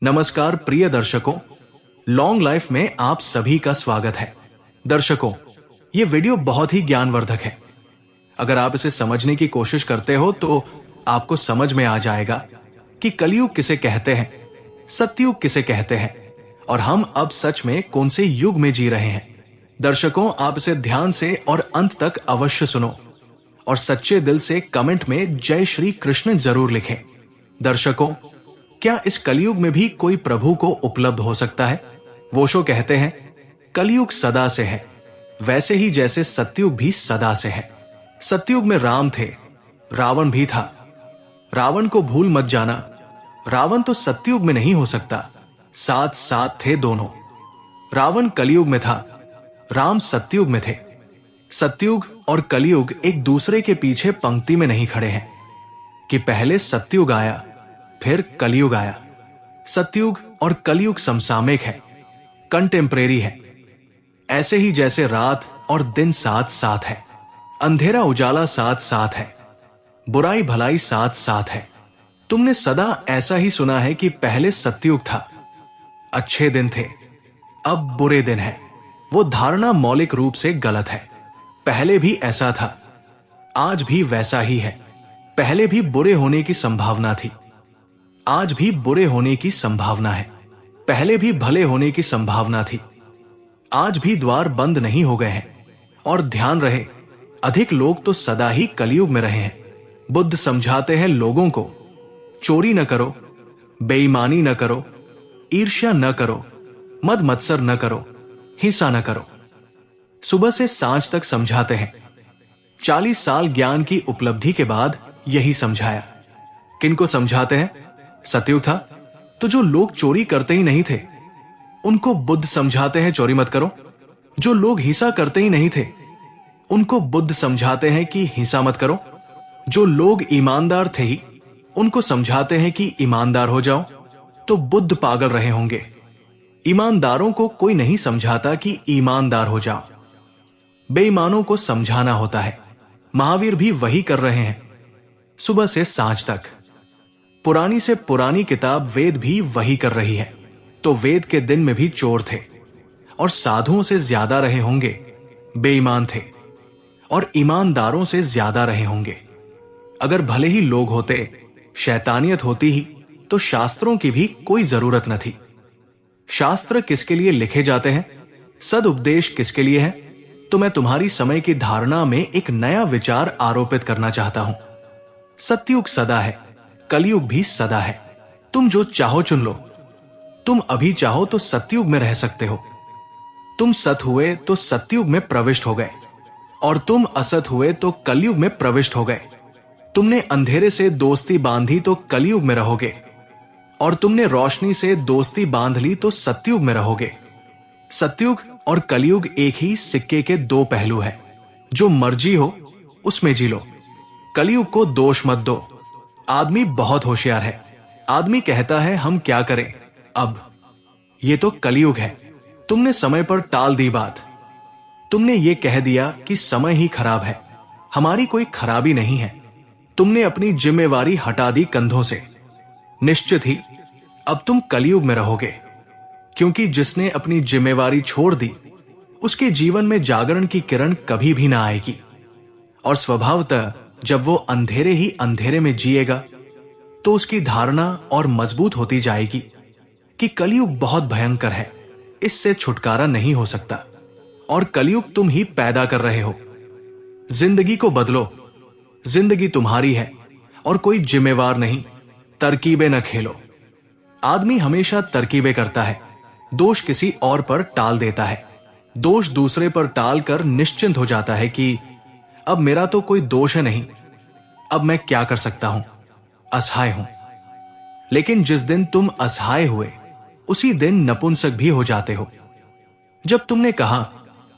नमस्कार प्रिय दर्शकों, लॉन्ग लाइफ में आप सभी का स्वागत है। दर्शकों, ये वीडियो बहुत ही ज्ञानवर्धक है। अगर आप इसे समझने की कोशिश करते हो तो आपको समझ में आ जाएगा कि कलयुग किसे कहते हैं, सतयुग किसे कहते हैं और हम अब सच में कौन से युग में जी रहे हैं। दर्शकों, आप इसे ध्यान से और अंत तक अवश्य सुनो और सच्चे दिल से कमेंट में जय श्री कृष्ण जरूर लिखें। दर्शकों, क्या इस कलयुग में भी कोई प्रभु को उपलब्ध हो सकता है? वो शो कहते हैं कलयुग सदा से है, वैसे ही जैसे सतयुग भी सदा से है। सतयुग में राम थे, रावण भी था। रावण को भूल मत जाना, रावण तो सतयुग में नहीं हो सकता, साथ साथ थे दोनों। रावण कलयुग में था, राम सतयुग में थे। सतयुग और कलयुग एक दूसरे के पीछे पंक्ति में नहीं खड़े हैं कि पहले सतयुग आया फिर कलयुग आया। सतयुग और कलयुग समसामयिक है, कंटेम्परेरी है। ऐसे ही जैसे रात और दिन साथ साथ है, अंधेरा उजाला साथ साथ है, बुराई भलाई साथ साथ है। तुमने सदा ऐसा ही सुना है कि पहले सतयुग था, अच्छे दिन थे, अब बुरे दिन है। वो धारणा मौलिक रूप से गलत है। पहले भी ऐसा था, आज भी वैसा ही है। पहले भी बुरे होने की संभावना थी, आज भी बुरे होने की संभावना है। पहले भी भले होने की संभावना थी, आज भी द्वार बंद नहीं हो गए हैं। और ध्यान रहे, अधिक लोग तो सदा ही कलयुग में रहे हैं। बुद्ध समझाते हैं लोगों को, चोरी न करो, बेईमानी न करो, ईर्ष्या न करो, मद मत्सर न करो, हिंसा न करो। सुबह से सांझ तक समझाते हैं। 40 साल ज्ञान की उपलब्धि के बाद यही समझाया। किनको समझाते हैं? सतयुग था तो जो लोग चोरी करते ही नहीं थे उनको बुद्ध समझाते हैं चोरी मत करो। जो लोग हिंसा करते ही नहीं थे उनको बुद्ध समझाते हैं कि हिंसा मत करो। जो लोग ईमानदार थे ही उनको समझाते हैं कि ईमानदार हो जाओ। तो बुद्ध पागल रहे होंगे। ईमानदारों को कोई नहीं समझाता कि ईमानदार हो जाओ, बेईमानों को समझाना होता है। महावीर भी वही कर रहे हैं सुबह से सांझ तक। पुरानी से पुरानी किताब वेद भी वही कर रही है। तो वेद के दिन में भी चोर थे और साधुओं से ज्यादा रहे होंगे, बेईमान थे और ईमानदारों से ज्यादा रहे होंगे। अगर भले ही लोग होते, शैतानियत होती ही तो शास्त्रों की भी कोई जरूरत न थी। शास्त्र किसके लिए लिखे जाते हैं? सदुपदेश किसके लिए है? तो मैं तुम्हारी समय की धारणा में एक नया विचार आरोपित करना चाहता हूं। सतयुग सदा है, कलयुग भी सदा है। तुम जो चाहो चुन लो। तुम अभी चाहो तो सतयुग में रह सकते हो। तुम सत हुए तो सतयुग में प्रविष्ट हो गए और तुम असत हुए तो कलयुग में प्रविष्ट हो गए। तुमने अंधेरे से दोस्ती बांधी तो कलयुग में रहोगे और तुमने रोशनी से दोस्ती बांध ली तो सतयुग में रहोगे। सतयुग और कलयुग एक ही सिक्के के दो पहलू है। जो मर्जी हो उसमें जी लो। कलयुग को दोष मत दो। आदमी बहुत होशियार है। आदमी कहता है हम क्या करें अब, ये तो कलयुग है। तुमने समय पर टाल दी बात। तुमने ये कह दिया कि समय ही खराब है। हमारी कोई खराबी नहीं है। तुमने अपनी जिम्मेवारी हटा दी कंधों से। निश्चित ही अब तुम कलयुग में रहोगे, क्योंकि जिसने अपनी जिम्मेवारी छोड़ दी उसके जीवन में जागरण की किरण कभी भी ना आएगी। और स्वभावतः जब वो अंधेरे ही अंधेरे में जिएगा तो उसकी धारणा और मजबूत होती जाएगी कि कलयुग बहुत भयंकर है, इससे छुटकारा नहीं हो सकता और कलयुग तुम ही पैदा कर रहे हो। जिंदगी को बदलो। जिंदगी तुम्हारी है और कोई जिम्मेवार नहीं। तरकीबें न खेलो। आदमी हमेशा तरकीबें करता है, दोष किसी और पर टाल देता है। दोष दूसरे पर टाल कर निश्चिंत हो जाता है कि अब मेरा तो कोई दोष है नहीं, अब मैं क्या कर सकता हूं, असहाय हूं। लेकिन जिस दिन तुम असहाय हुए उसी दिन नपुंसक भी हो जाते हो। जब तुमने कहा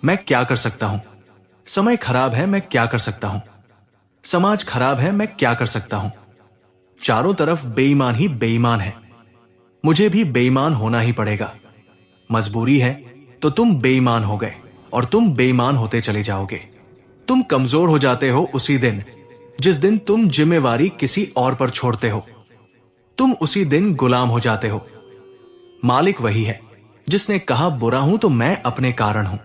मैं क्या कर सकता हूं, समय खराब है मैं क्या कर सकता हूं, समाज खराब है मैं क्या कर सकता हूं, चारों तरफ बेईमान ही बेईमान है, मुझे भी बेईमान होना ही पड़ेगा, मजबूरी है, तो तुम बेईमान हो गए और तुम बेईमान होते चले जाओगे। तुम कमजोर हो जाते हो उसी दिन जिस दिन तुम जिम्मेवारी किसी और पर छोड़ते हो, तुम उसी दिन गुलाम हो जाते हो। मालिक वही है जिसने कहा बुरा हूं तो मैं अपने कारण हूं।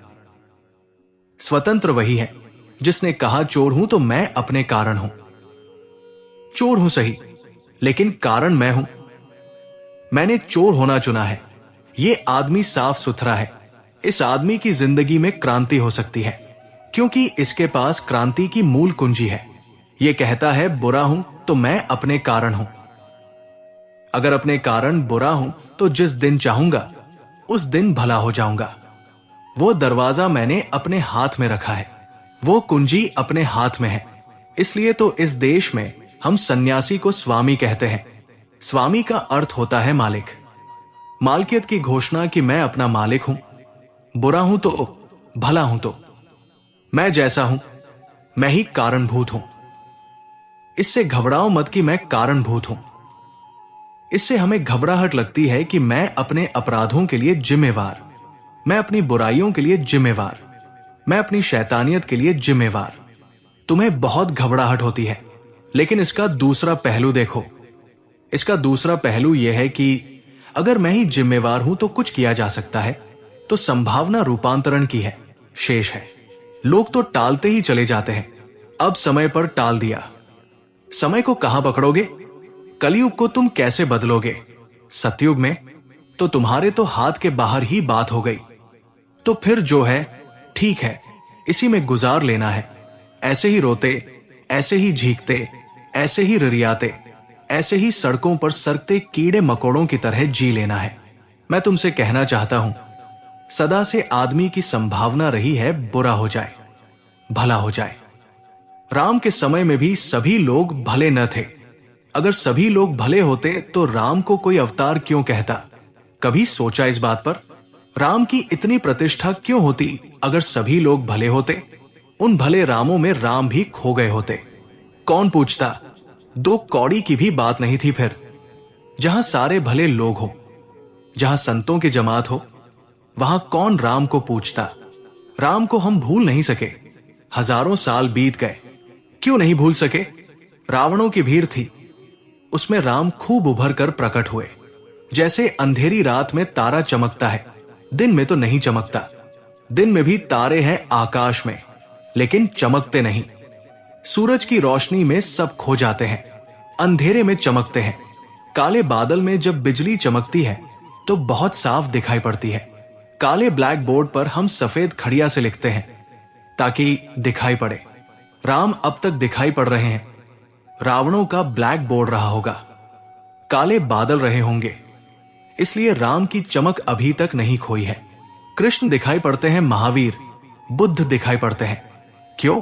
स्वतंत्र वही है जिसने कहा चोर हूं तो मैं अपने कारण हूं। चोर हूं सही, लेकिन कारण मैं हूं। मैंने चोर होना चुना है। यह आदमी साफ सुथरा है। इस आदमी की जिंदगी में क्रांति हो सकती है, क्योंकि इसके पास क्रांति की मूल कुंजी है। यह कहता है बुरा हूं तो मैं अपने कारण हूं। अगर अपने कारण बुरा हूं तो जिस दिन चाहूंगा उस दिन भला हो जाऊंगा। वो दरवाजा मैंने अपने हाथ में रखा है, वो कुंजी अपने हाथ में है। इसलिए तो इस देश में हम सन्यासी को स्वामी कहते हैं। स्वामी का अर्थ होता है मालिक। मालकियत की घोषणा कि मैं अपना मालिक हूं, बुरा हूं तो भला हूं तो मैं जैसा हूं, मैं ही कारणभूत हूं। इससे घबराओ मत कि मैं कारणभूत हूं। इससे हमें घबराहट लगती है कि मैं अपने अपराधों के लिए जिम्मेवार, मैं अपनी बुराइयों के लिए जिम्मेवार, मैं अपनी शैतानियत के लिए जिम्मेवार। तुम्हें बहुत घबराहट होती है, लेकिन इसका दूसरा पहलू देखो। इसका दूसरा पहलू यह है कि अगर मैं ही जिम्मेवार हूं तो कुछ किया जा सकता है, तो संभावना रूपांतरण की है, शेष है। लोग तो टालते ही चले जाते हैं। अब समय पर टाल दिया। समय को कहां पकड़ोगे? कलयुग को तुम कैसे बदलोगे? सतयुग में तो तुम्हारे तो हाथ के बाहर ही बात हो गई। तो फिर जो है ठीक है, इसी में गुजार लेना है। ऐसे ही रोते, ऐसे ही झींकते, ऐसे ही रिरियाते, ऐसे ही सड़कों पर सरकते कीड़े मकोड़ों की तरह जी लेना है। मैं तुमसे कहना चाहता हूं, सदा से आदमी की संभावना रही है बुरा हो जाए, भला हो जाए। राम के समय में भी सभी लोग भले न थे। अगर सभी लोग भले होते तो राम को कोई अवतार क्यों कहता? कभी सोचा इस बात पर? राम की इतनी प्रतिष्ठा क्यों होती अगर सभी लोग भले होते? उन भले रामों में राम भी खो गए होते। कौन पूछता? दो कौड़ी की भी बात नहीं थी फिर। जहां सारे भले लोग हो, जहां संतों की जमात हो, वहां कौन राम को पूछता? राम को हम भूल नहीं सके। हजारों साल बीत गए, क्यों नहीं भूल सके? रावणों की भीड़ थी, उसमें राम खूब उभर कर प्रकट हुए। जैसे अंधेरी रात में तारा चमकता है, दिन में तो नहीं चमकता। दिन में भी तारे हैं आकाश में, लेकिन चमकते नहीं। सूरज की रोशनी में सब खो जाते हैं, अंधेरे में चमकते हैं। काले बादल में जब बिजली चमकती है तो बहुत साफ दिखाई पड़ती है। काले ब्लैक बोर्ड पर हम सफेद खड़िया से लिखते हैं ताकि दिखाई पड़े। राम अब तक दिखाई पड़ रहे हैं। रावणों का ब्लैक बोर्ड रहा होगा, काले बादल रहे होंगे, इसलिए राम की चमक अभी तक नहीं खोई है। कृष्ण दिखाई पड़ते हैं, महावीर, बुद्ध दिखाई पड़ते हैं। क्यों?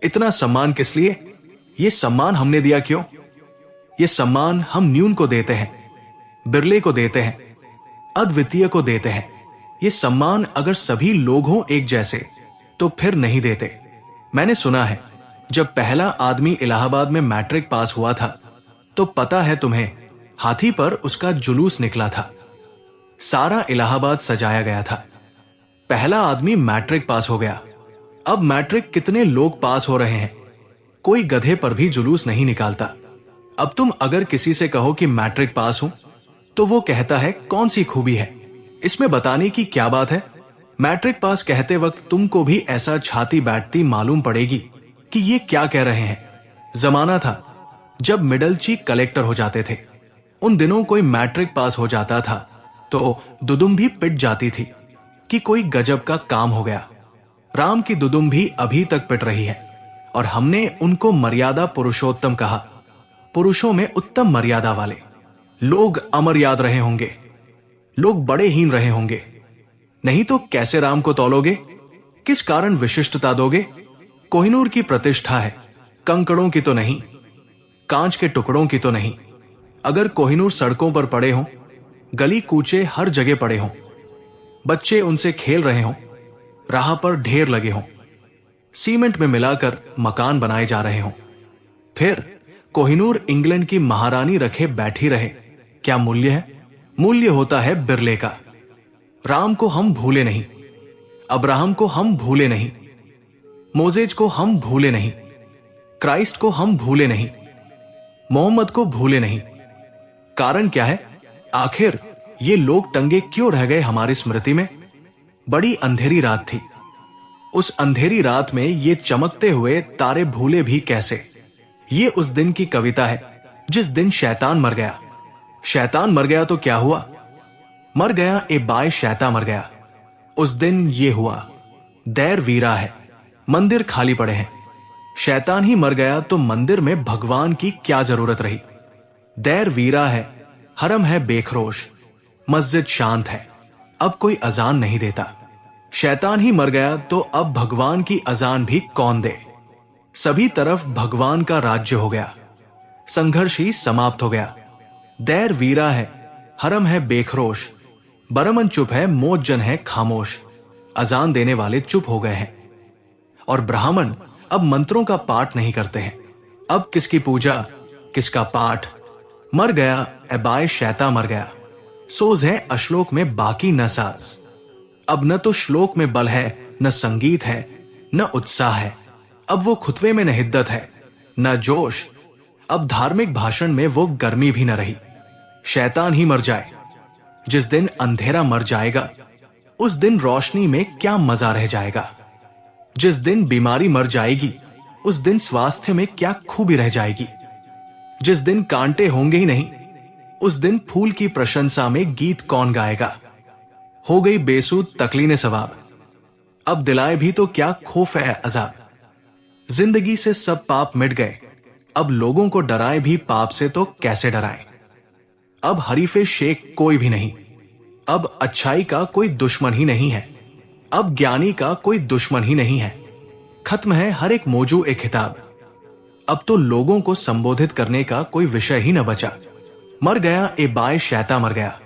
इतना सम्मान किस लिए? यह सम्मान हमने दिया क्यों? यह सम्मान हम न्यून को देते हैं, बिरले को देते हैं, अद्वितीय को देते हैं। यह सम्मान अगर सभी लोग हों एक जैसे तो फिर नहीं देते। मैंने सुना है जब पहला आदमी इलाहाबाद में मैट्रिक पास हुआ था तो पता है तुम्हें, हाथी पर उसका जुलूस निकला था। सारा इलाहाबाद सजाया गया था। पहला आदमी मैट्रिक पास हो गया। अब मैट्रिक कितने लोग पास हो रहे हैं, कोई गधे पर भी जुलूस नहीं निकालता। अब तुम अगर किसी से कहो कि मैट्रिक पास हूं तो वो कहता है कौन सी खूबी है, इसमें बताने की क्या बात है? मैट्रिक पास कहते वक्त तुमको भी ऐसा छाती बैठती मालूम पड़ेगी कि ये क्या कह रहे हैं। जमाना था जब मिडलची कलेक्टर हो जाते थे। उन दिनों कोई मैट्रिक पास हो जाता था तो दुदुम भी पिट जाती थी कि कोई गजब का काम हो गया। राम की दुदुम भी अभी तक पिट रही है और हमने उनको मर्यादा पुरुषोत्तम कहा। पुरुषों में उत्तम मर्यादा वाले। लोग अमर याद रहे होंगे, लोग बड़े हीन रहे होंगे। नहीं तो कैसे राम को तौलोगे? किस कारण विशिष्टता दोगे? कोहिनूर की प्रतिष्ठा है, कंकड़ों की तो नहीं, कांच के टुकड़ों की तो नहीं। अगर कोहिनूर सड़कों पर पड़े हों, गली कूचे हर जगह पड़े हों, बच्चे उनसे खेल रहे हों, राह पर ढेर लगे हों, सीमेंट में मिलाकर मकान बनाए जा रहे हों, फिर कोहिनूर इंग्लैंड की महारानी रखे बैठी रहे, क्या मूल्य है? मूल्य होता है बिरले का। राम को हम भूले नहीं, अब्राहम को हम भूले नहीं, मोजेज को हम भूले नहीं, क्राइस्ट को हम भूले नहीं, मोहम्मद को भूले नहीं। कारण क्या है? आखिर ये लोग टंगे क्यों रह गए हमारी स्मृति में? बड़ी अंधेरी रात थी। उस अंधेरी रात में ये चमकते हुए तारे भूले भी कैसे? ये उस दिन की कविता है जिस दिन शैतान मर गया। शैतान मर गया तो क्या हुआ? मर गया ए बाय शैता मर गया। उस दिन ये हुआ, दैर वीरा है, मंदिर खाली पड़े हैं। शैतान ही मर गया तो मंदिर में भगवान की क्या जरूरत रही? दैर वीरा है, हरम है बेखरोश, मस्जिद शांत है, अब कोई अजान नहीं देता। शैतान ही मर गया तो अब भगवान की अजान भी कौन दे? सभी तरफ भगवान का राज्य हो गया, संघर्ष ही समाप्त हो गया। दैर वीरा है, हरम है बेखरोश, बरमन चुप है, मोजन है खामोश। अजान देने वाले चुप हो गए हैं और ब्राह्मण अब मंत्रों का पाठ नहीं करते हैं। अब किसकी पूजा, किसका पाठ? मर गया एबाय शैता मर गया। सोज है अश्लोक में बाकी न साज। अब न तो श्लोक में बल है, न संगीत है, न उत्साह है। अब वो खुतवे में न हिद्दत है, न जोश। अब धार्मिक भाषण में वो गर्मी भी न रही। शैतान ही मर जाए। जिस दिन अंधेरा मर जाएगा उस दिन रोशनी में क्या मजा रह जाएगा? जिस दिन बीमारी मर जाएगी उस दिन स्वास्थ्य में क्या खूबी रह जाएगी? जिस दिन कांटे होंगे ही नहीं उस दिन फूल की प्रशंसा में गीत कौन गाएगा? हो गई बेसूद तकलीने सवाब, अब दिलाए भी तो क्या खौफ है अजाब। जिंदगी से सब पाप मिट गए, अब लोगों को डराए भी पाप से तो कैसे डराएं? अब हरीफे शेख कोई भी नहीं, अब अच्छाई का कोई दुश्मन ही नहीं है, अब ज्ञानी का कोई दुश्मन ही नहीं है। खत्म है हर एक मौजू एक खिताब, अब तो लोगों को संबोधित करने का कोई विषय ही न बचा। मर गया ए बाय शैता मर गया।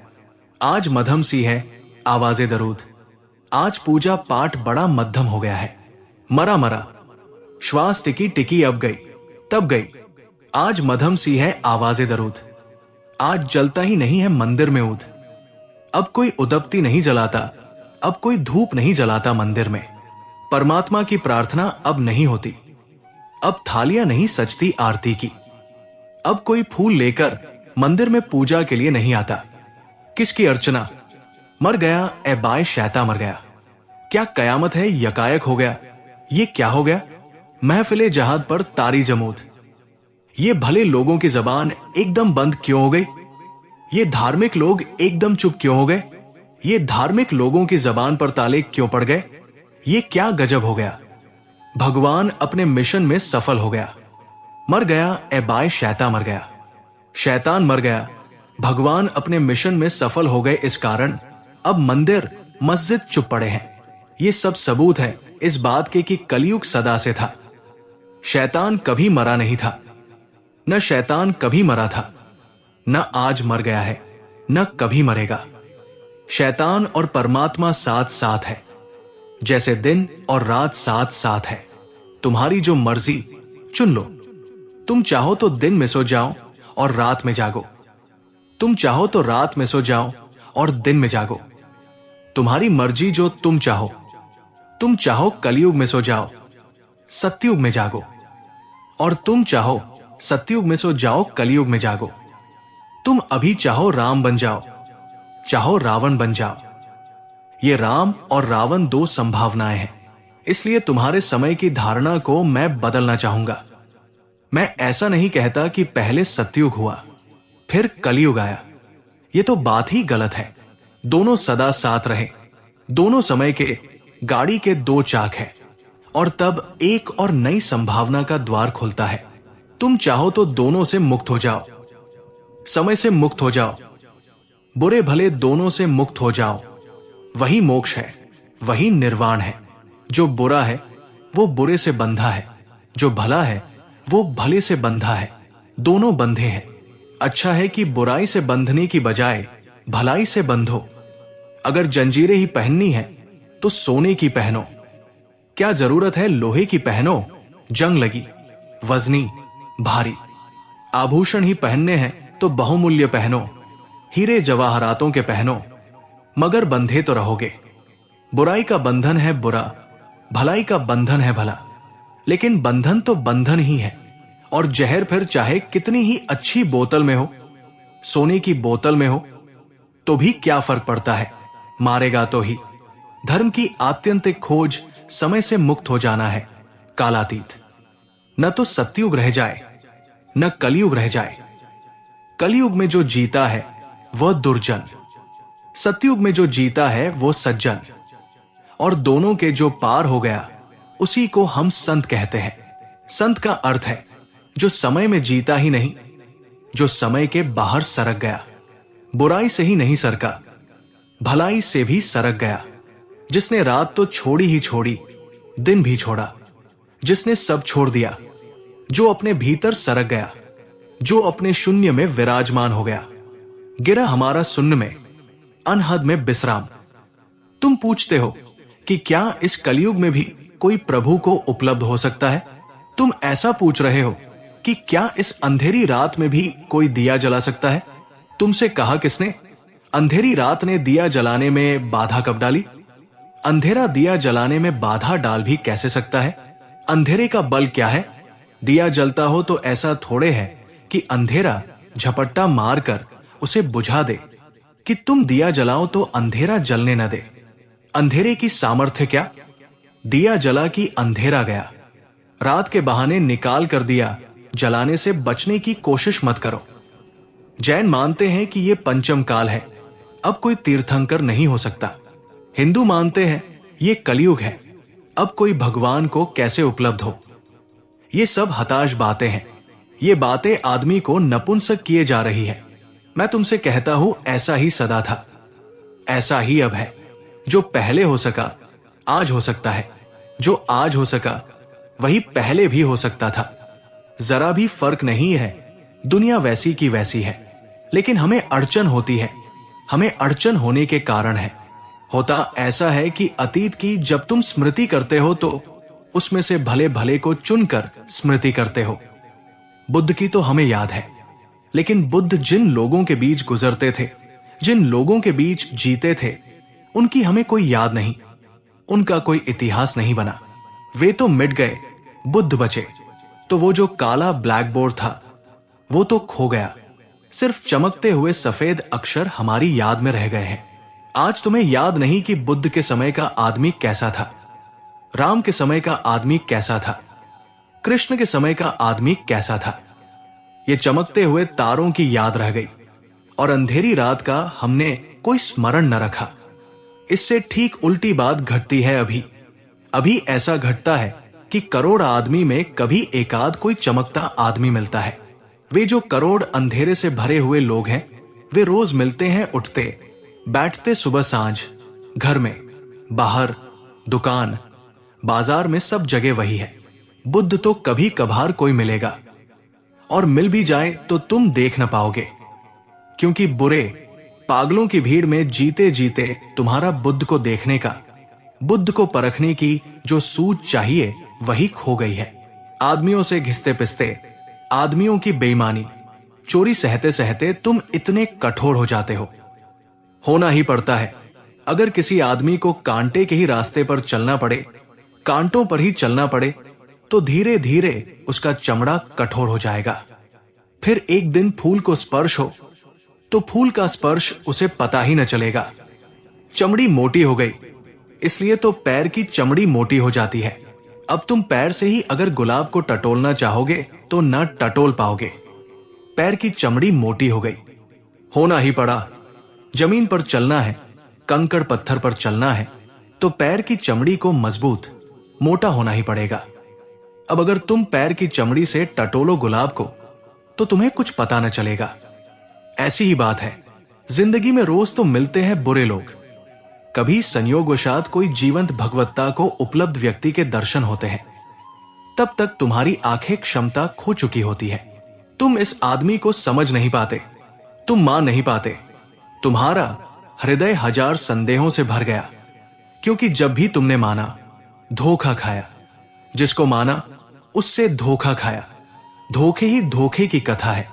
आज मध्यम सी है आवाजे दरूद, आज पूजा पाठ बड़ा मध्यम हो गया है। मरा मरा श्वास टिकी टिकी अब गई तब गई। आज मध्यम सी है आवाजे दरूद, आज जलता ही नहीं है मंदिर में ऊद। अब कोई उदबती नहीं जलाता, अब कोई धूप नहीं जलाता मंदिर में। परमात्मा की प्रार्थना अब नहीं होती, अब थालियां नहीं सजती आरती की। अब कोई फूल लेकर मंदिर में पूजा के लिए नहीं आता। किसकी अर्चना? मर गया ए बाय शैता मर गया। क्या कयामत है यकायक हो गया? ये क्या हो गया? महफिले जहाद पर तारी जमूद। ये भले लोगों की जबान एकदम बंद क्यों हो गई? ये धार्मिक लोग एकदम चुप क्यों हो गए? ये धार्मिक लोगों की जबान पर ताले क्यों पड़ गए? ये क्या गजब हो गया? भगवान अपने मिशन में सफल हो गया। मर गया ए बाय शैता मर गया। शैतान मर गया, भगवान अपने मिशन में सफल हो गए। इस कारण अब मंदिर मस्जिद चुप पड़े हैं। ये सब सबूत है इस बात के कि कलयुग सदा से था। शैतान कभी मरा नहीं था, न शैतान कभी मरा था, न आज मर गया है, न कभी मरेगा। शैतान और परमात्मा साथ साथ है, जैसे दिन और रात साथ साथ है। तुम्हारी जो मर्जी चुन लो। तुम चाहो तो दिन में सो जाओ और रात में जागो, तुम चाहो तो रात में सो जाओ और दिन में जागो। तुम्हारी मर्जी जो तुम चाहो। तुम चाहो कलयुग में सो जाओ, सतयुग में जागो, और तुम चाहो सतयुग में सो जाओ, कलयुग में जागो। तुम अभी चाहो राम बन जाओ, चाहो रावण बन जाओ। ये राम और रावण दो संभावनाएं हैं, इसलिए तुम्हारे समय की धारणा को मैं बदलना चाहूंगा। मैं ऐसा नहीं कहता कि पहले सतयुग हुआ फिर कलयुग आया, ये तो बात ही गलत है। दोनों सदा साथ रहे। दोनों समय के गाड़ी के दो चाक हैं और तब एक और नई संभावना का द्वार खुलता है। तुम चाहो तो दोनों से मुक्त हो जाओ, समय से मुक्त हो जाओ, बुरे भले दोनों से मुक्त हो जाओ। वही मोक्ष है, वही निर्वाण है। जो बुरा है वो बुरे से बंधा है, जो भला है वो भले से बंधा है। दोनों बंधे हैं। अच्छा है कि बुराई से बंधने की बजाय भलाई से बंधो। अगर जंजीरें ही पहननी है तो सोने की पहनो। क्या जरूरत है लोहे की पहनो? जंग लगी, वजनी, भारी। आभूषण ही पहनने हैं तो बहुमूल्य पहनो, हीरे जवाहरातों के पहनो, मगर बंधे तो रहोगे। बुराई का बंधन है बुरा, भलाई का बंधन है भला, लेकिन बंधन तो बंधन ही है। और जहर फिर चाहे कितनी ही अच्छी बोतल में हो, सोने की बोतल में हो, तो भी क्या फर्क पड़ता है, मारेगा तो ही। धर्म की आत्यंतिक खोज समय से मुक्त हो जाना है, कालातीत। न तो सत्युग रह जाए, न कलयुग रह जाए। कलयुग में जो जीता है वह दुर्जन, सत्युग में जो जीता है वो सज्जन। और दोनों के जो पार हो गया उसी को हम संत कहते हैं। संत का अर्थ है जो समय में जीता ही नहीं, जो समय के बाहर सरक गया, बुराई से ही नहीं सरका, भलाई से भी सरक गया, जिसने रात तो छोड़ी ही छोड़ी, दिन भी छोड़ा, जिसने सब छोड़ दिया, जो अपने भीतर सरक गया, जो अपने शून्य में विराजमान हो गया। गिरा हमारा शून्य में, अनहद में विश्राम। तुम पूछते हो कि क्या इस कलयुग में भी कोई प्रभु को उपलब्ध हो सकता है? तुम ऐसा पूछ रहे हो कि क्या इस अंधेरी रात में भी कोई दिया जला सकता है? तुमसे कहा किसने? अंधेरी रात ने दिया जलाने में बाधा कब डाली? अंधेरा दिया जलाने में बाधा डाल भी कैसे सकता है? अंधेरे का बल क्या है? दिया जलता हो तो ऐसा थोड़े है कि अंधेरा झपट्टा मारकर उसे बुझा दे, कि तुम दिया जलाओ तो अंधेरा जलने न दे। अंधेरे की सामर्थ्य क्या? दिया जला कि अंधेरा गया। रात के बहाने निकाल कर दिया जलाने से बचने की कोशिश मत करो। जैन मानते हैं कि यह पंचम काल है, अब कोई तीर्थंकर नहीं हो सकता। हिंदू मानते हैं यह कलयुग है, अब कोई भगवान को कैसे उपलब्ध हो। ये सब हताश बातें हैं। ये बातें आदमी को नपुंसक किए जा रही है। मैं तुमसे कहता हूं ऐसा ही सदा था, ऐसा ही अब है। जो पहले हो सका आज हो सकता है, जो आज हो सका वही पहले भी हो सकता था। जरा भी फर्क नहीं है, दुनिया वैसी की वैसी है। लेकिन हमें अड़चन होती है। हमें अड़चन होने के कारण है। होता ऐसा है कि अतीत की जब तुम स्मृति करते हो तो उसमें से भले भले को चुनकर स्मृति करते हो। बुद्ध की तो हमें याद है, लेकिन बुद्ध जिन लोगों के बीच गुजरते थे, जिन लोगों के बीच जीते थे, उनकी हमें कोई याद नहीं, उनका कोई इतिहास नहीं बना। वे तो मिट गए, बुद्ध बचे। तो वो जो काला ब्लैक बोर्ड था वो तो खो गया। सिर्फ चमकते हुए सफेद अक्षर हमारी याद में रह गए हैं। आज तुम्हें याद नहीं कि बुद्ध के समय का आदमी कैसा था, राम के समय का आदमी कैसा था, कृष्ण के समय का आदमी कैसा था। ये चमकते हुए तारों की याद रह गई और अंधेरी रात का हमने कोई स्मरण न रखा। इससे ठीक उल्टी बात घटती है अभी। अभी ऐसा घटता है कि करोड़ आदमी में कभी एकाध कोई चमकता आदमी मिलता है। वे जो करोड़ अंधेरे से भरे हुए लोग हैं, वे रोज मिलते हैं, उठते बैठते सुबह सांझ, घर में, बाहर, दुकान, बाजार में, सब जगह वही है। बुद्ध तो कभी कभार कोई मिलेगा, और मिल भी जाए तो तुम देख न पाओगे, क्योंकि बुरे पागलों की भीड़ में जीते जीते तुम्हारा बुद्ध को देखने का, बुद्ध को परखने की जो सूझ चाहिए वही खो गई है। आदमियों से घिसते पिसते, आदमियों की बेईमानी, चोरी सहते सहते तुम इतने कठोर हो जाते हो। होना ही पड़ता है। अगर किसी आदमी को कांटे के ही रास्ते पर चलना पड़े, कांटों पर ही चलना पड़े, तो धीरे धीरे उसका चमड़ा कठोर हो जाएगा। फिर एक दिन फूल को स्पर्श हो तो फूल का स्पर्श उसे पता ही न चलेगा। चमड़ी मोटी हो गई, इसलिए तो पैर की चमड़ी मोटी हो जाती है। अब तुम पैर से ही अगर गुलाब को टटोलना चाहोगे तो न टटोल पाओगे। पैर की चमड़ी मोटी हो गई, होना ही पड़ा। जमीन पर चलना है, कंकड़ पत्थर पर चलना है, तो पैर की चमड़ी को मजबूत, मोटा होना ही पड़ेगा। अब अगर तुम पैर की चमड़ी से टटोलो गुलाब को, तो तुम्हें कुछ पता न चलेगा। ऐसी ही बात है, जिंदगी में रोज तो मिलते हैं बुरे लोग। कभी संयोगवशात कोई जीवंत भगवत्ता को उपलब्ध व्यक्ति के दर्शन होते हैं। तब तक तुम्हारी आंखें क्षमता खो चुकी होती है। तुम इस आदमी को समझ नहीं पाते, तुम मान नहीं पाते। तुम्हारा हृदय हजार संदेहों से भर गया, क्योंकि जब भी तुमने माना, धोखा खाया। जिसको माना उससे धोखा खाया। धोखे ही धोखे की कथा है।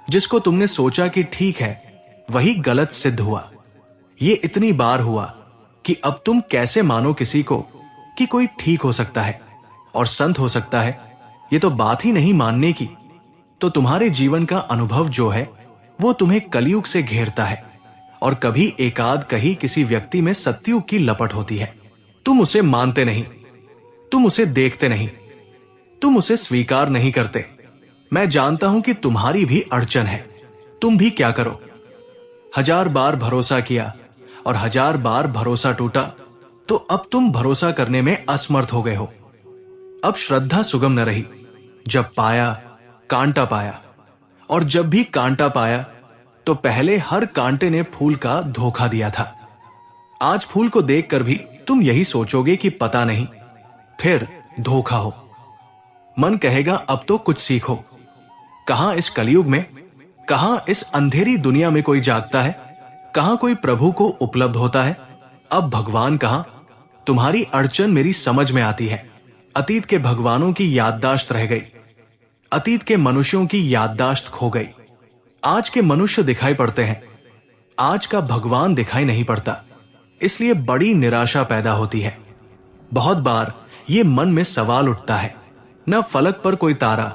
जिसको तुमने सोचा कि ठीक है, वही गलत सिद्ध हुआ। ये इतनी बार हुआ कि अब तुम कैसे मानो किसी को कि कोई ठीक हो सकता है और संत हो सकता है। ये तो बात ही नहीं मानने की, तो तुम्हारे जीवन का अनुभव जो है वो तुम्हें कलयुग से घेरता है, और कभी एकाध कहीं किसी व्यक्ति में सतयुग की लपट होती है। तुम उसे मानते नहीं, तुम उसे देखते नहीं, तुम उसे स्वीकार नहीं करते। मैं जानता हूं कि तुम्हारी भी अड़चन है। तुम भी क्या करो? 1000 बार भरोसा किया और 1000 बार भरोसा टूटा, तो अब तुम भरोसा करने में असमर्थ हो गए हो। अब श्रद्धा सुगम न रही। जब पाया कांटा पाया, और जब भी कांटा पाया तो पहले हर कांटे ने फूल का धोखा दिया था। आज फूल को देखकर भी तुम यही सोचोगे कि पता नहीं, फिर धोखा हो। मन कहेगा अब तो कुछ सीखो। कहां इस कलयुग में, कहां इस अंधेरी दुनिया में कोई जागता है, कहां कोई प्रभु को उपलब्ध होता है। अब भगवान कहां? तुम्हारी अड़चन मेरी समझ में आती है। अतीत के भगवानों की याददाश्त रह गई, अतीत के मनुष्यों की याददाश्त खो गई। आज के मनुष्य दिखाई पड़ते हैं, आज का भगवान दिखाई नहीं पड़ता। इसलिए बड़ी निराशा पैदा होती है। बहुत बार ये मन में सवाल उठता है, न फलक पर कोई तारा,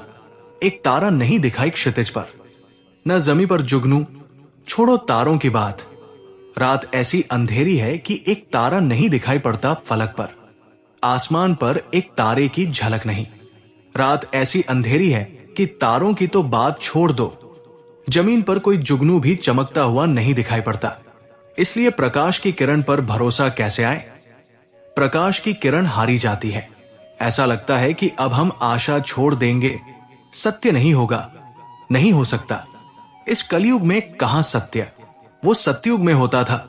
एक तारा नहीं दिखाई क्षितिज पर, न जमी पर जुगनू, छोड़ो तारों की बात। रात ऐसी अंधेरी है कि एक तारा नहीं दिखाई पड़ता फलक पर, आसमान पर एक तारे की झलक नहीं। रात ऐसी अंधेरी है कि तारों की तो बात छोड़ दो, जमीन पर कोई जुगनू भी चमकता हुआ नहीं दिखाई पड़ता। इसलिए प्रकाश की किरण पर भरोसा कैसे आए? प्रकाश की किरण हारी जाती है। ऐसा लगता है कि अब हम आशा छोड़ देंगे, सत्य नहीं होगा, नहीं हो सकता। इस कलयुग में कहां सत्य? वो सतयुग में होता था।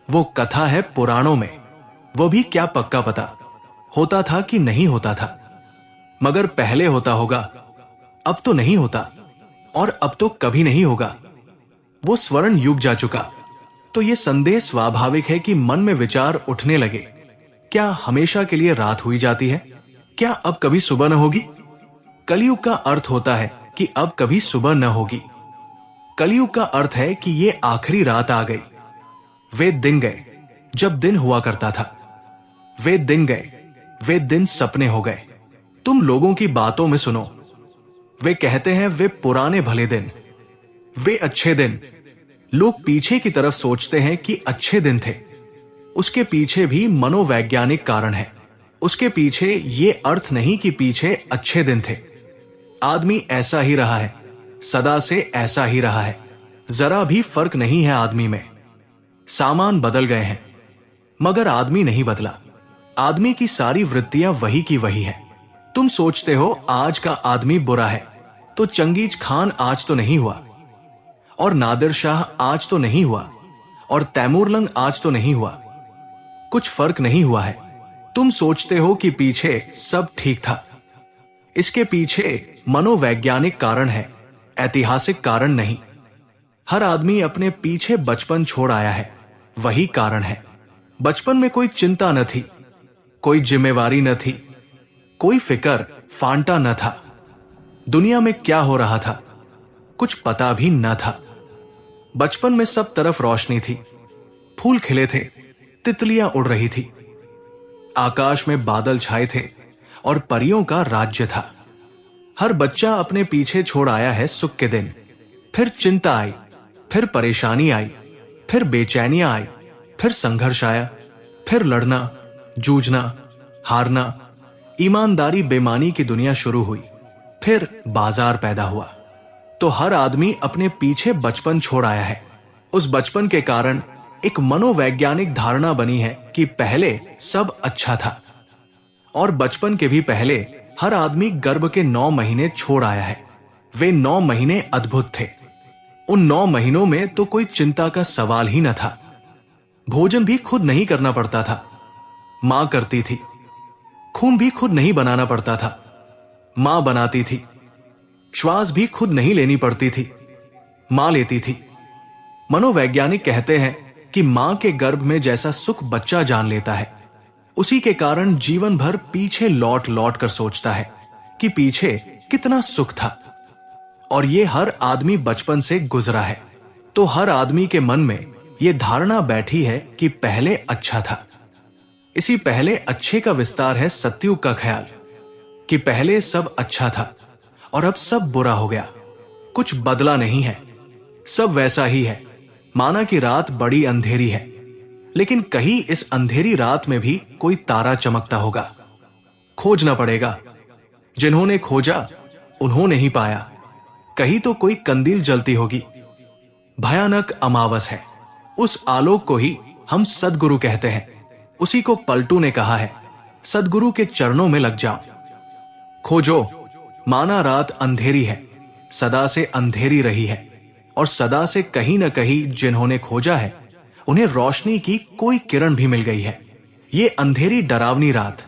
वो कथा है पुराणों में, वो भी क्या पक्का पता होता था कि नहीं होता था। मगर पहले होता होगा, अब तो नहीं होता, और अब तो कभी नहीं होगा। वो स्वर्ण युग जा चुका। तो ये संदेह स्वाभाविक है कि मन में विचार उठने लगे, क्या हमेशा के लिए रात हुई जाती है? क्या अब कभी सुबह न होगी? कलयुग का अर्थ होता है कि अब कभी सुबह न होगी। कलयुग का अर्थ है कि ये आखिरी रात आ गई। वे दिन गए जब दिन हुआ करता था। वे दिन गए, वे दिन सपने हो गए। तुम लोगों की बातों में सुनो, वे कहते हैं वे पुराने भले दिन, वे अच्छे दिन। लोग पीछे की तरफ सोचते हैं कि अच्छे दिन थे। उसके पीछे भी मनोवैज्ञानिक कारण है। उसके पीछे ये अर्थ नहीं कि पीछे अच्छे दिन थे। आदमी ऐसा ही रहा है, सदा से ऐसा ही रहा है। जरा भी फर्क नहीं है आदमी में। सामान बदल गए हैं, मगर आदमी नहीं बदला। आदमी की सारी वृत्तियां वही की वही है। तुम सोचते हो आज का आदमी बुरा है, तो चंगेज खान आज तो नहीं हुआ, और नादिर शाह आज तो नहीं हुआ, और तैमूरलंग आज तो नहीं हुआ। कुछ फर्क नहीं हुआ है। तुम सोचते हो कि पीछे सब ठीक था। इसके पीछे मनोवैज्ञानिक कारण है, ऐतिहासिक कारण नहीं। हर आदमी अपने पीछे बचपन छोड़ आया है, वही कारण है। बचपन में कोई चिंता न थी, कोई जिम्मेवारी न थी, कोई फिक्र फांटा न था। दुनिया में क्या हो रहा था कुछ पता भी न था। बचपन में सब तरफ रोशनी थी, फूल खिले थे, तितलियां उड़ रही थी, आकाश में बादल छाए थे और परियों का राज्य था। हर बच्चा अपने पीछे छोड़ आया है सुख के दिन। फिर चिंता आई, फिर परेशानी आई, फिर बेचैनियां आई, फिर संघर्ष आया, फिर लड़ना, जूझना, हारना, ईमानदारी बेमानी की दुनिया शुरू हुई, फिर बाजार पैदा हुआ। तो हर आदमी अपने पीछे बचपन छोड़ आया है। उस बचपन के कारण एक मनोवैज्ञानिक धारणा बनी है कि पहले सब अच्छा था। और बचपन के भी पहले हर आदमी गर्भ के 9 महीने छोड़ आया है। वे 9 महीने अद्भुत थे। उन 9 महीनों में तो कोई चिंता का सवाल ही न था। भोजन भी खुद नहीं करना पड़ता था, मां करती थी। खून भी खुद नहीं बनाना पड़ता था, मां बनाती थी। श्वास भी खुद नहीं लेनी पड़ती थी, मां लेती थी। मनोवैज्ञानिक कहते हैं कि मां के गर्भ में जैसा सुख बच्चा जान लेता है, उसी के कारण जीवन भर पीछे लौट लौट कर सोचता है कि पीछे कितना सुख था। और ये हर आदमी बचपन से गुजरा है। तो हर आदमी के मन में यह धारणा बैठी है कि पहले अच्छा था। इसी पहले अच्छे का विस्तार है सतयुग का ख्याल कि पहले सब अच्छा था और अब सब बुरा हो गया। कुछ बदला नहीं है, सब वैसा ही है। माना कि रात बड़ी अंधेरी है, लेकिन कहीं इस अंधेरी रात में भी कोई तारा चमकता होगा। खोजना पड़ेगा। जिन्होंने खोजा उन्होंने ही पाया। कहीं तो कोई कंदील जलती होगी। भयानक अमावस है। उस आलोक को ही हम सद्गुरु कहते हैं। उसी को पलटू ने कहा है, सद्गुरु के चरणों में लग जाओ। खोजो। माना रात अंधेरी है, सदा से अंधेरी रही है, और सदा से कहीं न कहीं जिन्होंने खोजा है उन्हें रोशनी की कोई किरण भी मिल गई है। ये अंधेरी डरावनी रात,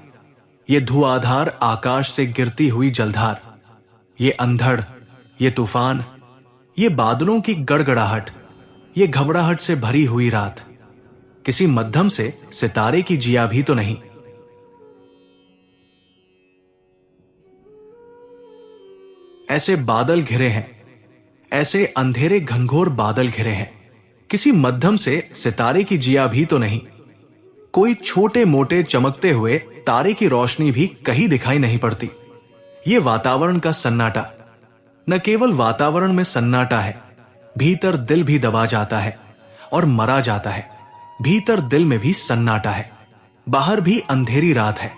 ये धुआंधार आकाश से गिरती हुई जलधार, ये अंधड़, ये तूफान, ये बादलों की गड़गड़ाहट, ये घबराहट से भरी हुई रात किसी मध्यम से सितारे की जिया भी तो नहीं। ऐसे बादल घिरे हैं, ऐसे अंधेरे घनघोर बादल घिरे हैं, किसी मध्यम से सितारे की जिया भी तो नहीं। कोई छोटे मोटे चमकते हुए तारे की रोशनी भी कहीं दिखाई नहीं पड़ती। ये वातावरण का सन्नाटा, न केवल वातावरण में सन्नाटा है, भीतर दिल भी दबा जाता है और मरा जाता है। भीतर दिल में भी सन्नाटा है। बाहर भी अंधेरी रात है,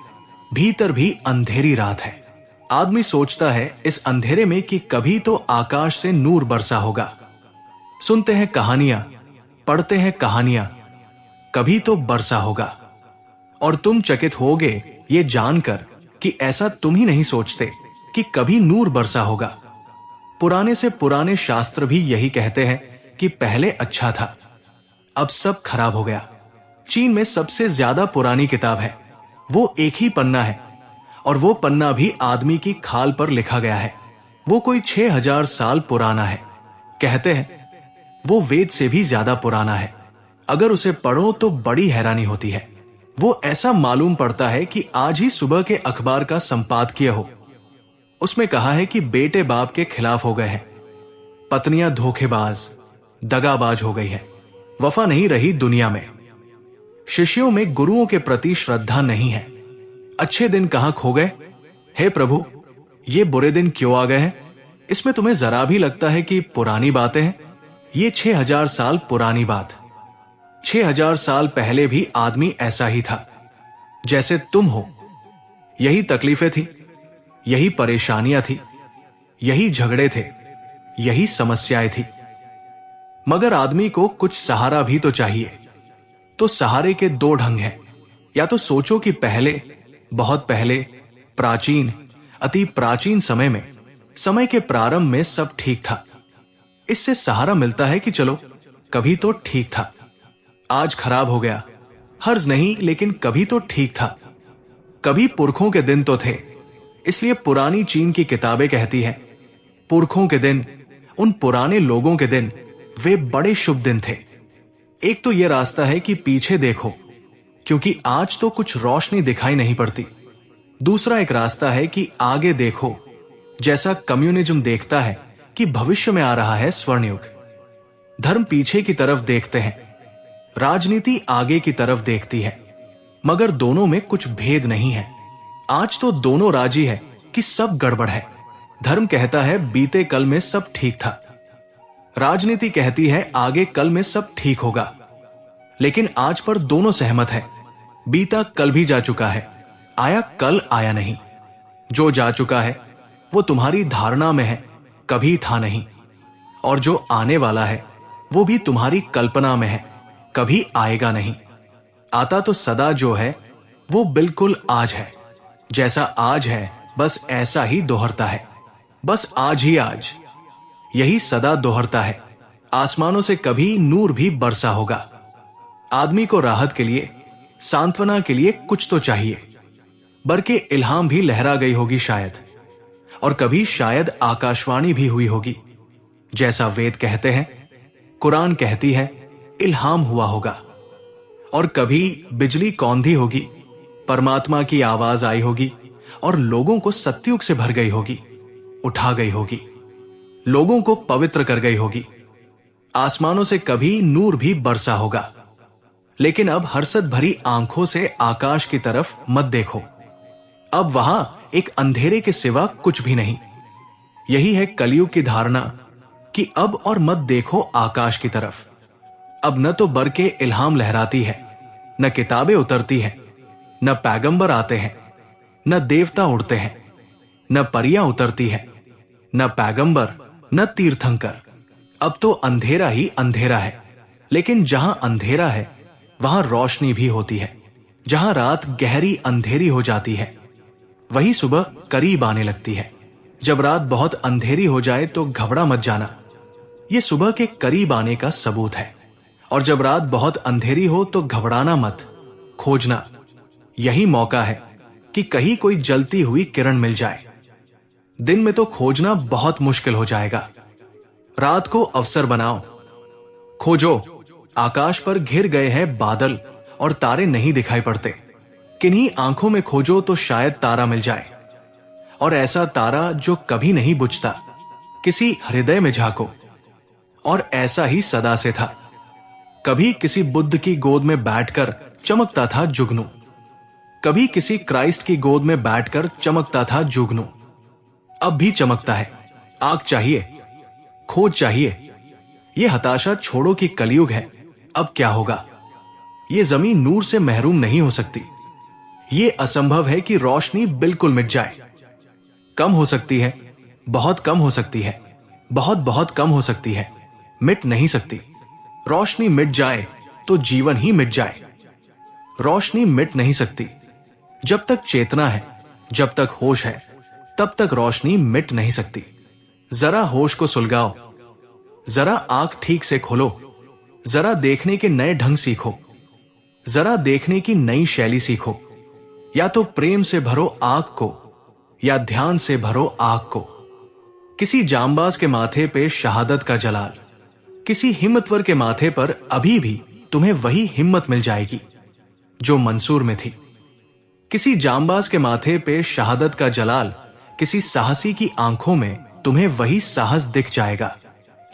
भीतर भी अंधेरी रात है। आदमी सोचता है इस अंधेरे में कि कभी तो आकाश से नूर बरसा होगा। सुनते हैं कहानियां, पढ़ते हैं कहानियां, कभी तो बरसा होगा। और तुम चकित होगे ये जानकर कि ऐसा तुम ही नहीं सोचते कि कभी नूर बरसा होगा। पुराने से पुराने शास्त्र भी यही कहते हैं कि पहले अच्छा था, अब सब खराब हो गया। चीन में सबसे ज्यादा पुरानी किताब है, वो एक ही पन्ना है, और वो पन्ना भी आदमी की खाल पर लिखा गया है। वो कोई 6000 साल पुराना है। कहते हैं वो वेद से भी ज्यादा पुराना है। अगर उसे पढ़ो तो बड़ी हैरानी होती है। वो ऐसा मालूम पड़ता है कि आज ही सुबह के अखबार का संपादकीय हो। उसमें कहा है कि बेटे बाप के खिलाफ हो गए हैं, पत्नियां धोखेबाज, दगाबाज हो गई है, वफा नहीं रही दुनिया में, शिष्यों में गुरुओं के प्रति श्रद्धा नहीं है। अच्छे दिन कहां खो गए? हे प्रभु, ये बुरे दिन क्यों आ गए हैं? इसमें तुम्हें जरा भी लगता है कि पुरानी बातें हैं? ये 6000 साल पुरानी बात। 6000 साल पहले भी आदमी ऐसा ही था जैसे तुम हो। यही तकलीफें थी, यही परेशानियां थी, यही झगड़े थे, यही समस्याएं थी। मगर आदमी को कुछ सहारा भी तो चाहिए। तो सहारे के दो ढंग हैं। या तो सोचो कि पहले, बहुत पहले, प्राचीन, अति प्राचीन समय में, समय के प्रारंभ में सब ठीक था। इससे सहारा मिलता है कि चलो कभी तो ठीक था, आज खराब हो गया, हर्ज नहीं, लेकिन कभी तो ठीक था। कभी पुरखों के दिन तो थे। इसलिए पुरानी चीन की किताबें कहती हैं, पुरखों के दिन, उन पुराने लोगों के दिन, वे बड़े शुभ दिन थे। एक तो यह रास्ता है कि पीछे देखो, क्योंकि आज तो कुछ रोशनी दिखाई नहीं पड़ती। दूसरा एक रास्ता है कि आगे देखो, जैसा कम्युनिज्म देखता है कि भविष्य में आ रहा है स्वर्णयुग। धर्म पीछे की तरफ देखते हैं, राजनीति आगे की तरफ देखती है, मगर दोनों में कुछ भेद नहीं है। आज तो दोनों राजी है कि सब गड़बड़ है। धर्म कहता है बीते कल में सब ठीक था, राजनीति कहती है आगे कल में सब ठीक होगा। लेकिन आज पर दोनों सहमत है, बीता कल भी जा चुका है, आया कल आया नहीं। जो जा चुका है वो तुम्हारी धारणा में है, कभी था नहीं। और जो आने वाला है वो भी तुम्हारी कल्पना में है, कभी आएगा नहीं। आता तो सदा जो है वो बिल्कुल आज है। जैसा आज है बस ऐसा ही दोहरता है, बस आज ही आज, यही सदा दोहरता है। आसमानों से कभी नूर भी बरसा होगा। आदमी को राहत के लिए, सांत्वना के लिए कुछ तो चाहिए। बरके इल्हाम भी लहरा गई होगी शायद, और कभी शायद आकाशवाणी भी हुई होगी। जैसा वेद कहते हैं, कुरान कहती है, इल्हाम हुआ होगा। और कभी बिजली कौंधी होगी, परमात्मा की आवाज आई होगी और लोगों को सत्युग से भर गई होगी, उठा गई होगी, लोगों को पवित्र कर गई होगी। आसमानों से कभी नूर भी बरसा होगा। लेकिन अब हर्षद भरी आंखों से आकाश की तरफ मत देखो। अब वहां एक अंधेरे के सिवा कुछ भी नहीं। यही है कलयुग की धारणा, कि अब और मत देखो आकाश की तरफ। अब न तो बर के इल्हाम लहराती है, न किताबें उतरती हैं, न पैगंबर आते हैं, न देवता उड़ते हैं, न परियां उतरती हैं, न पैगंबर, न तीर्थंकर। अब तो अंधेरा ही अंधेरा है। लेकिन जहां अंधेरा है वहां रोशनी भी होती है। जहां रात गहरी अंधेरी हो जाती है वही सुबह करीब आने लगती है। जब रात बहुत अंधेरी हो जाए तो घबरा मत जाना, यह सुबह के करीब आने का सबूत है। और जब रात बहुत अंधेरी हो तो घबराना मत, खोजना। यही मौका है कि कहीं कोई जलती हुई किरण मिल जाए। दिन में तो खोजना बहुत मुश्किल हो जाएगा, रात को अवसर बनाओ। खोजो, आकाश पर घिर गए हैं बादल और तारे नहीं दिखाई पड़ते। किन्हीं आंखों में खोजो तो शायद तारा मिल जाए, और ऐसा तारा जो कभी नहीं बुझता। किसी हृदय में झांको, और ऐसा ही सदा से था। कभी किसी बुद्ध की गोद में बैठकर चमकता था जुगनू, कभी किसी क्राइस्ट की गोद में बैठकर चमकता था जुगनू। अब भी चमकता है। आग चाहिए, खोज चाहिए। यह हताशा छोड़ो कि कलयुग है, अब क्या होगा। यह जमीन नूर से महरूम नहीं हो सकती। यह असंभव है कि रोशनी बिल्कुल मिट जाए। कम हो सकती है, बहुत कम हो सकती है, बहुत बहुत कम हो सकती है, मिट नहीं सकती। रोशनी मिट जाए तो जीवन ही मिट जाए। रोशनी मिट नहीं सकती। जब तक चेतना है, जब तक होश है, तब तक रोशनी मिट नहीं सकती। जरा होश को सुलगाओ, जरा आंख ठीक से खोलो, जरा देखने के नए ढंग सीखो, जरा देखने की नई शैली सीखो। या तो प्रेम से भरो आंख को, या ध्यान से भरो आंख को। किसी जांबाज के माथे पे शहादत का जलाल, किसी हिम्मतवर के माथे पर अभी भी तुम्हें वही हिम्मत मिल जाएगी जो मंसूर में थी। किसी जांबाज के माथे पे शहादत का जलाल, किसी साहसी की आंखों में तुम्हें वही साहस दिख जाएगा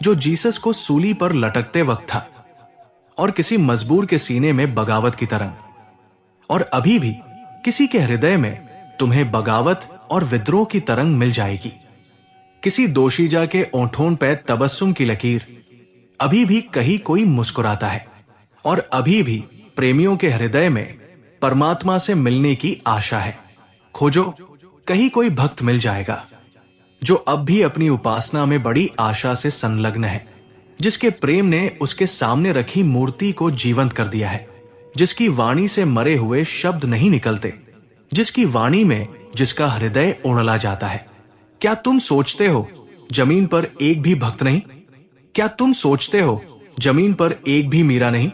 जो जीसस को सूली पर लटकते वक्त था, और किसी मजबूर के सीने में बगावत की तरंग। और अभी भी किसी के हृदय में तुम्हें बगावत और विद्रोह की तरंग मिल जाएगी। किसी दोषीजा के ओंठों पे तबस्सुम की लकीर, अभी भी कहीं कोई मुस्कुराता है। और अभी भी प्रेमियों के हृदय में परमात्मा से मिलने की आशा है। खोजो, कहीं कोई भक्त मिल जाएगा जो अब भी अपनी उपासना में बड़ी आशा से संलग्न है, जिसके प्रेम ने उसके सामने रखी मूर्ति को जीवंत कर दिया है, जिसकी वाणी से मरे हुए शब्द नहीं निकलते, जिसकी वाणी में जिसका हृदय उड़ला जाता है। क्या तुम सोचते हो जमीन पर एक भी भक्त नहीं? क्या तुम सोचते हो जमीन पर एक भी मीरा नहीं?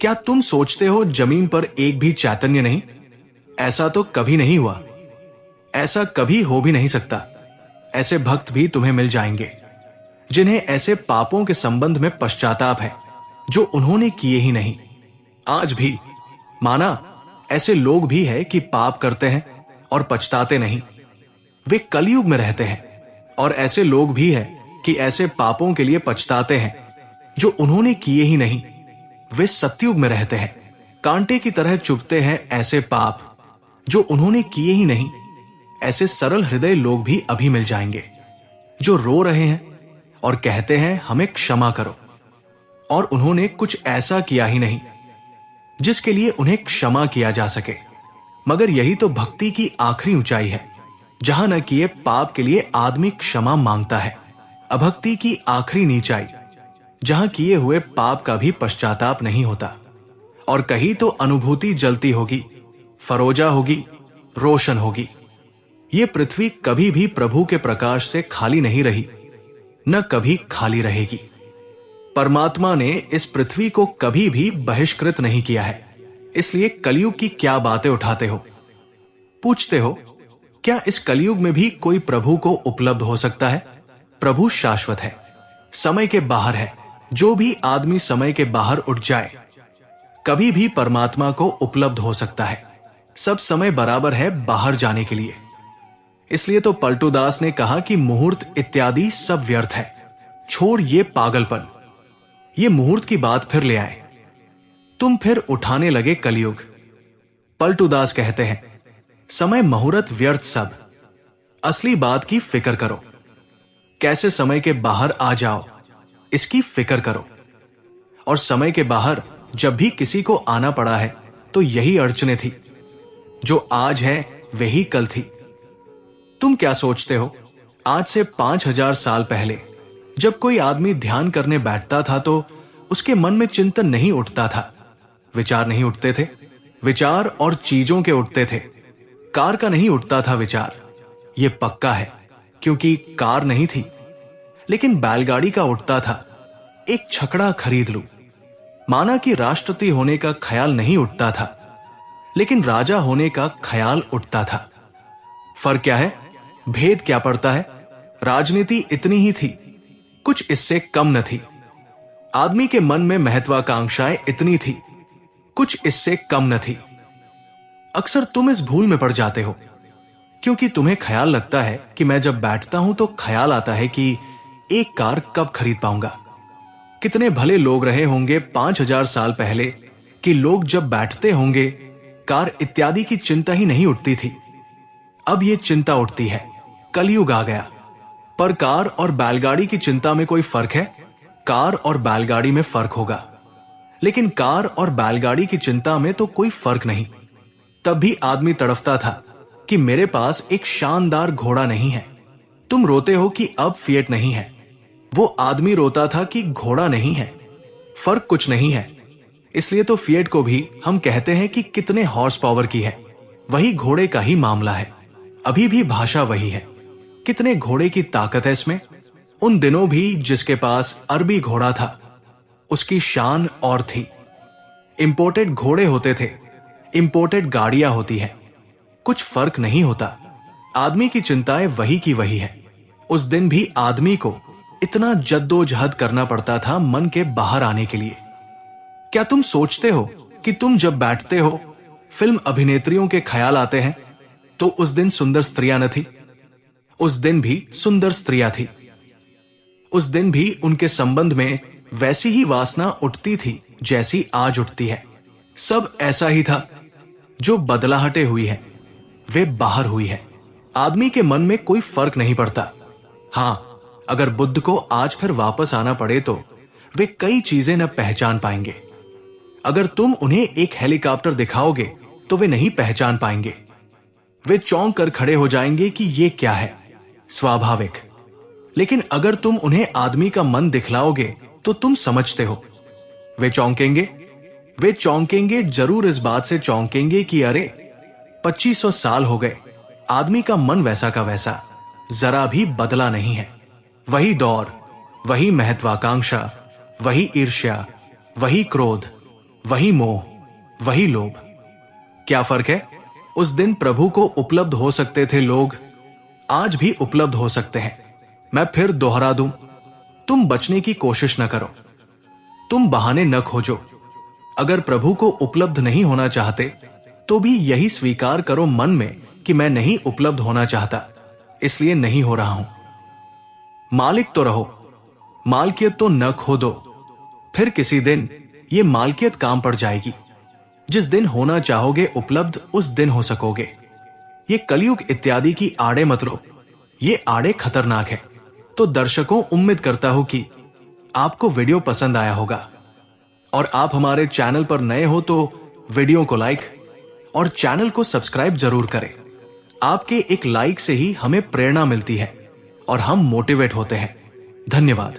क्या तुम सोचते हो जमीन पर एक भी चैतन्य नहीं? ऐसा तो कभी नहीं हुआ, ऐसा कभी हो भी नहीं सकता। ऐसे भक्त भी तुम्हें मिल जाएंगे जिन्हें ऐसे पापों के संबंध में पश्चाताप है जो उन्होंने किए ही नहीं। आज भी माना ऐसे लोग भी हैं कि पाप करते हैं और पछताते नहीं, वे कलयुग में रहते हैं। और ऐसे लोग भी हैं कि ऐसे पापों के लिए पछताते हैं जो उन्होंने किए ही नहीं, वे सतयुग में रहते हैं। कांटे की तरह चुभते हैं ऐसे पाप जो उन्होंने किए ही नहीं। ऐसे सरल हृदय लोग भी अभी मिल जाएंगे जो रो रहे हैं और कहते हैं हमें क्षमा करो, और उन्होंने कुछ ऐसा किया ही नहीं जिसके लिए उन्हें क्षमा किया जा सके। मगर यही तो भक्ति की आखिरी ऊंचाई है, जहां न किए पाप के लिए आदमी क्षमा मांगता है। अभक्ति की आखिरी नीचाई, जहां किए हुए पाप का भी पश्चाताप नहीं होता। और कहीं तो अनुभूति जलती होगी, फरोजा होगी, रोशन होगी। ये पृथ्वी कभी भी प्रभु के प्रकाश से खाली नहीं रही, न कभी खाली रहेगी। परमात्मा ने इस पृथ्वी को कभी भी बहिष्कृत नहीं किया है। इसलिए कलयुग की क्या बातें उठाते हो? पूछते हो क्या इस कलयुग में भी कोई प्रभु को उपलब्ध हो सकता है? प्रभु शाश्वत है, समय के बाहर है। जो भी आदमी समय के बाहर उठ जाए कभी भी परमात्मा को उपलब्ध हो सकता है। सब समय बराबर है बाहर जाने के लिए। इसलिए तो पलटू दास ने कहा कि मुहूर्त इत्यादि सब व्यर्थ है, छोड़ ये पागलपन। ये मुहूर्त की बात फिर ले आए, तुम फिर उठाने लगे कलयुग। पलटू दास कहते हैं समय मुहूर्त व्यर्थ सब, असली बात की फिक्र करो। कैसे समय के बाहर आ जाओ, इसकी फिक्र करो। और समय के बाहर जब भी किसी को आना पड़ा है तो यही अड़चने थी। जो आज है वही कल थी। तुम क्या सोचते हो, आज से 5000 साल पहले जब कोई आदमी ध्यान करने बैठता था तो उसके मन में चिंतन नहीं उठता था, विचार नहीं उठते थे। विचार और चीजों के उठते थे, कार का नहीं उठता था विचार। यह पक्का है, क्योंकि कार नहीं थी। लेकिन बैलगाड़ी का उठता था, एक छकड़ा खरीद लूं। माना कि राष्ट्रपति होने का ख्याल नहीं उठता था, लेकिन राजा होने का ख्याल उठता था। फर्क क्या है, भेद क्या पड़ता है? राजनीति इतनी ही थी, कुछ इससे कम न थी। आदमी के मन में महत्वाकांक्षाएं इतनी थी, कुछ इससे कम न थी। अक्सर तुम इस भूल में पड़ जाते हो, क्योंकि तुम्हें ख्याल लगता है कि मैं जब बैठता हूं तो ख्याल आता है कि एक कार कब खरीद पाऊंगा। कितने भले लोग रहे होंगे 5000 साल पहले कि लोग जब बैठते होंगे कार इत्यादि की चिंता ही नहीं उठती थी। अब यह चिंता उठती है, कलयुग आ गया। पर कार और बैलगाड़ी की चिंता में कोई फर्क है? कार और बैलगाड़ी में फर्क होगा, लेकिन कार और बैलगाड़ी की चिंता में तो कोई फर्क नहीं। तब भी आदमी तड़फता था कि मेरे पास एक शानदार घोड़ा नहीं है। तुम रोते हो कि अब फिएट नहीं है, वो आदमी रोता था कि घोड़ा नहीं है। फर्क कुछ नहीं है। इसलिए तो फिएट को भी हम कहते हैं कि कितने हॉर्स पावर की है। वही घोड़े का ही मामला है, अभी भी भाषा वही है। कितने घोड़े की ताकत है इसमें। उन दिनों भी जिसके पास अरबी घोड़ा था, उसकी शान और थी। इंपोर्टेड घोड़े होते थे, इंपोर्टेड गाड़ियां होती हैं, कुछ फर्क नहीं होता। आदमी की चिंताएं वही की वही है। उस दिन भी आदमी को इतना जद्दोजहद करना पड़ता था मन के बाहर आने के लिए। क्या तुम सोचते हो कि तुम जब बैठते हो फिल्म अभिनेत्रियों के ख्याल आते हैं, तो उस दिन सुंदर स्त्रियां न थी? उस दिन भी सुंदर स्त्रियां थी। उस दिन भी उनके संबंध में वैसी ही वासना उठती थी जैसी आज उठती है। सब ऐसा ही था। जो बदलाहटें हुई है वे बाहर हुई है। आदमी के मन में कोई फर्क नहीं पड़ता। हां, अगर बुद्ध को आज फिर वापस आना पड़े तो वे कई चीजें न पहचान पाएंगे। अगर तुम उन्हें एक हेलीकॉप्टर दिखाओगे तो वे नहीं पहचान पाएंगे। वे चौंक कर खड़े हो जाएंगे कि ये क्या है। स्वाभाविक। लेकिन अगर तुम उन्हें आदमी का मन दिखलाओगे तो तुम समझते हो। वे चौंकेंगे जरूर। इस बात से चौंकेंगे कि अरे 2500 साल हो गए, आदमी का मन वैसा का वैसा, जरा भी बदला नहीं है। वही दौर, वही महत्वाकांक्षा, वही ईर्ष्या, वही क्रोध, वही मोह, वही लोभ। क्या फर्क है? उस दिन प्रभु को उपलब्ध हो सकते थे लोग, आज भी उपलब्ध हो सकते हैं। मैं फिर दोहरा दूं, तुम बचने की कोशिश न करो, तुम बहाने न खोजो। अगर प्रभु को उपलब्ध नहीं होना चाहते तो भी यही स्वीकार करो मन में कि मैं नहीं उपलब्ध होना चाहता, इसलिए नहीं हो रहा हूं। मालिक तो रहो, मालकियत तो न खो दो। फिर किसी दिन ये मालकियत काम पड़ जाएगी। जिस दिन होना चाहोगे उपलब्ध, उस दिन हो सकोगे। ये कलयुग इत्यादि की आड़े मत लो, ये आड़े खतरनाक है। तो दर्शकों, उम्मीद करता हूं कि आपको वीडियो पसंद आया होगा। और आप हमारे चैनल पर नए हो तो वीडियो को लाइक और चैनल को सब्सक्राइब जरूर करें। आपके एक लाइक से ही हमें प्रेरणा मिलती है और हम मोटिवेट होते हैं। धन्यवाद।